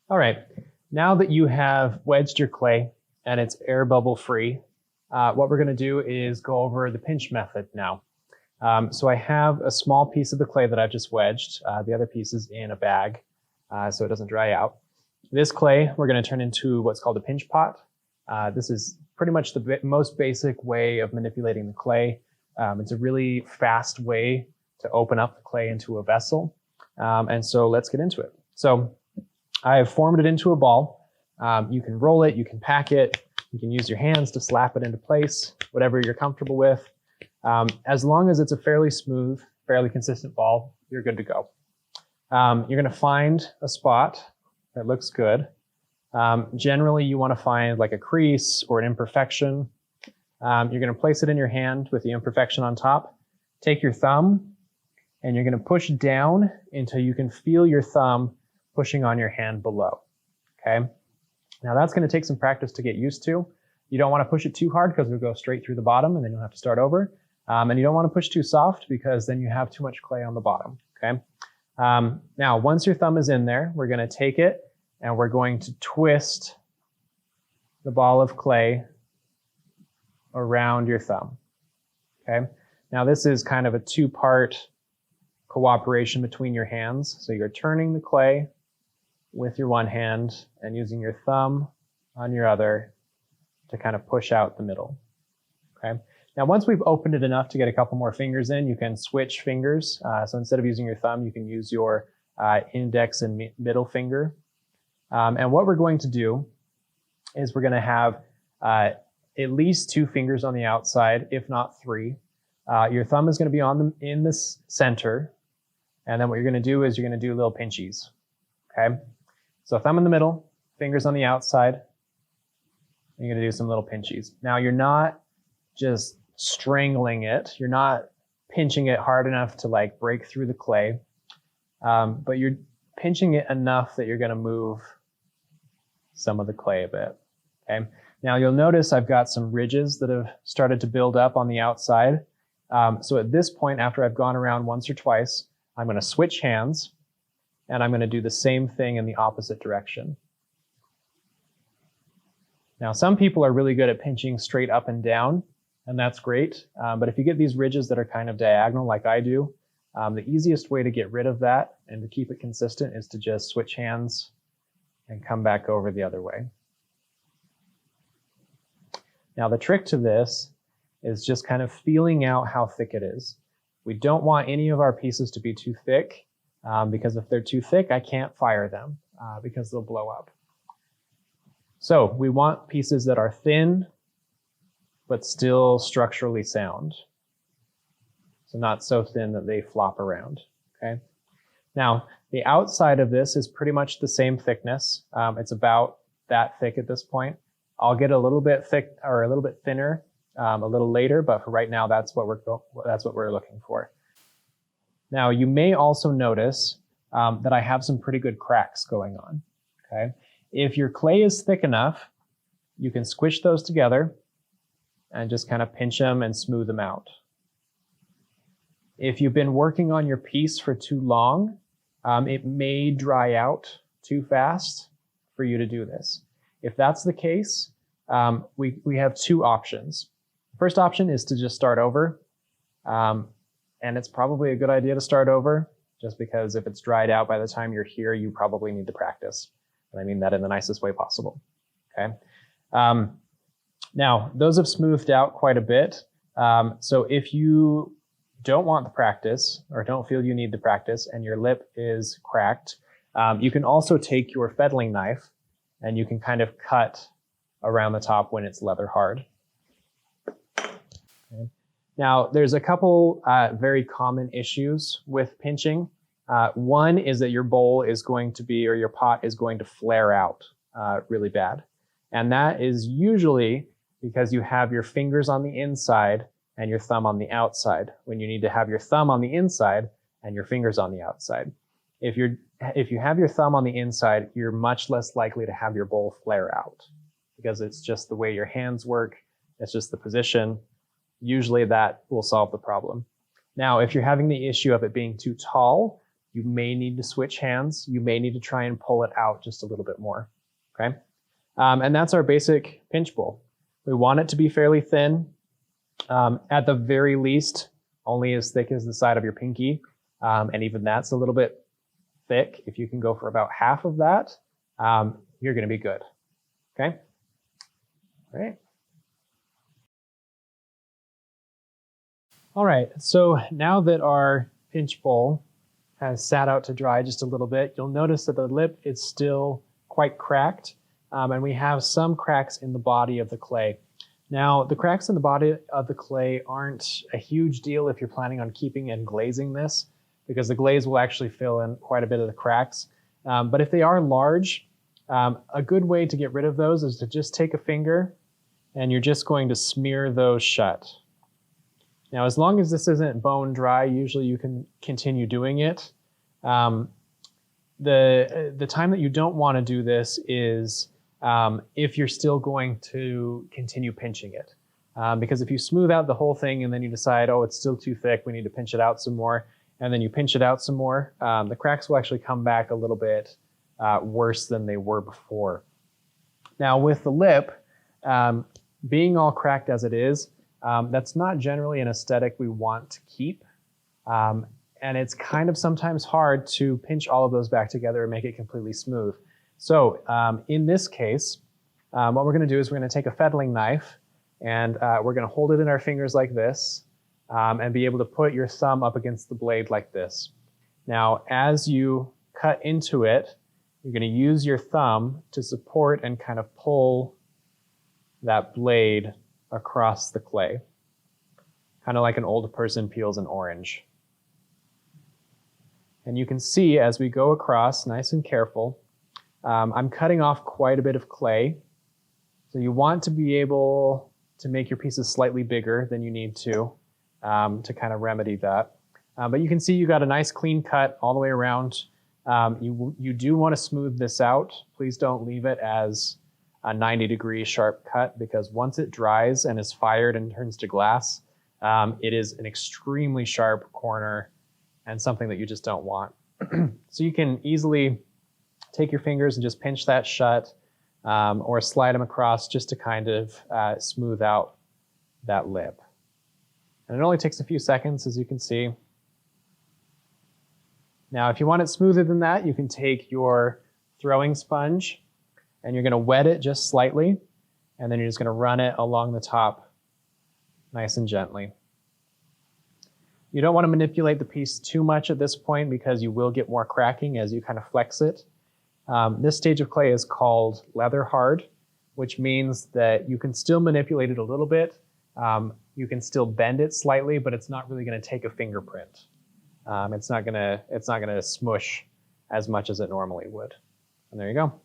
All right, now that you have wedged your clay and it's air bubble free, what we're going to do is go over the pinch method now. So I have a small piece of the clay that I've just wedged. The other piece is in a bag so it doesn't dry out. This clay we're going to turn into what's called a pinch pot. This is pretty much the most basic way of manipulating the clay. It's a really fast way to open up the clay into a vessel. And so let's get into it. So I have formed it into a ball. You can roll it, you can pack it, you can use your hands to slap it into place, whatever you're comfortable with. As long as it's a fairly smooth, fairly consistent ball, you're good to go. You're going to find a spot that looks good. Generally, you want to find like a crease or an imperfection. You're going to place it in your hand with the imperfection on top. Take your thumb and you're going to push down until you can feel your thumb pushing on your hand below. Okay. Now that's going to take some practice to get used to. You don't want to push it too hard because it'll go straight through the bottom and then you'll have to start over. And you don't want to push too soft because then you have too much clay on the bottom. Okay. Now, once your thumb is in there, we're going to take it and we're going to twist the ball of clay around your thumb. Okay. Now this is kind of a two-part cooperation between your hands. So you're turning the clay with your one hand and using your thumb on your other to kind of push out the middle. Okay. Now, once we've opened it enough to get a couple more fingers in, you can switch fingers. So instead of using your thumb, you can use your index and middle finger. And what we're going to do is we're going to have at least 2 fingers on the outside, if not 3. Your thumb is going to be in the center. And then what you're going to do is you're going to do little pinchies. Okay. So thumb in the middle, fingers on the outside. You're going to do some little pinchies. Now, you're not just strangling it. You're not pinching it hard enough to like break through the clay. But you're pinching it enough that you're going to move some of the clay a bit. Okay. Now you'll notice I've got some ridges that have started to build up on the outside. So at this point, after I've gone around once or twice, I'm going to switch hands and I'm going to do the same thing in the opposite direction. Now, some people are really good at pinching straight up and down, and that's great. But if you get these ridges that are kind of diagonal like I do, the easiest way to get rid of that and to keep it consistent is to just switch hands and come back over the other way. Now, the trick to this is just kind of feeling out how thick it is. We don't want any of our pieces to be too thick because if they're too thick, I can't fire them because they'll blow up. So we want pieces that are thin, but still structurally sound. So not so thin that they flop around, okay? Now, the outside of this is pretty much the same thickness. It's about that thick at this point. I'll get a little bit thick or a little bit thinner a little later, but for right now, that's what we're looking for. Now, you may also notice that I have some pretty good cracks going on, okay? If your clay is thick enough, you can squish those together and just kind of pinch them and smooth them out. If you've been working on your piece for too long, it may dry out too fast for you to do this. If that's the case, we have 2 options. First option is to just start over. And it's probably a good idea to start over just because if it's dried out by the time you're here, you probably need to practice. And I mean that in the nicest way possible, okay? Now, those have smoothed out quite a bit. So if you don't want the practice or don't feel you need the practice and your lip is cracked, you can also take your fettling knife and you can kind of cut around the top when it's leather hard. Okay. Now, there's a couple very common issues with pinching. One is that your bowl is going to be, or your pot is going to flare out really bad. And that is usually because you have your fingers on the inside and your thumb on the outside, when you need to have your thumb on the inside and your fingers on the outside. If you have your thumb on the inside, you're much less likely to have your bowl flare out because it's just the way your hands work. It's just the position. Usually that will solve the problem. Now, if you're having the issue of it being too tall, you may need to switch hands. You may need to try and pull it out just a little bit more, okay? And that's our basic pinch bowl. We want it to be fairly thin, at the very least, only as thick as the side of your pinky. And even that's a little bit thick. If you can go for about half of that, you're gonna be good, okay? All right. All right, so now that our pinch bowl has sat out to dry just a little bit, you'll notice that the lip is still quite cracked, and we have some cracks in the body of the clay. Now, the cracks in the body of the clay aren't a huge deal if you're planning on keeping and glazing this, because the glaze will actually fill in quite a bit of the cracks. But if they are large, a good way to get rid of those is to just take a finger and you're just going to smear those shut. Now, as long as this isn't bone dry, usually you can continue doing it. The time that you don't want to do this is if you're still going to continue pinching it. Because if you smooth out the whole thing and then you decide, oh, it's still too thick, we need to pinch it out some more, and then you pinch it out some more, the cracks will actually come back a little bit worse than they were before. Now, with the lip, being all cracked as it is, that's not generally an aesthetic we want to keep. And it's kind of sometimes hard to pinch all of those back together and make it completely smooth. So in this case, what we're going to do is we're going to take a fettling knife and we're going to hold it in our fingers like this and be able to put your thumb up against the blade like this. Now, as you cut into it, you're going to use your thumb to support and kind of pull that blade across the clay, kind of like an old person peels an orange. And you can see as we go across, nice and careful, I'm cutting off quite a bit of clay. So you want to be able to make your pieces slightly bigger than you need to kind of remedy that. But you can see you got a nice clean cut all the way around. You do want to smooth this out. Please don't leave it as a 90-degree sharp cut, because once it dries and is fired and turns to glass, it is an extremely sharp corner and something that you just don't want. So you can easily take your fingers and just pinch that shut or slide them across just to kind of smooth out that lip. And it only takes a few seconds, as you can see. Now, if you want it smoother than that, you can take your throwing sponge and you're going to wet it just slightly, and then you're just going to run it along the top nice and gently. You don't want to manipulate the piece too much at this point because you will get more cracking as you kind of flex it. This stage of clay is called leather hard, which means that you can still manipulate it a little bit. You can still bend it slightly, but it's not really going to take a fingerprint. It's not going to smush as much as it normally would. And there you go.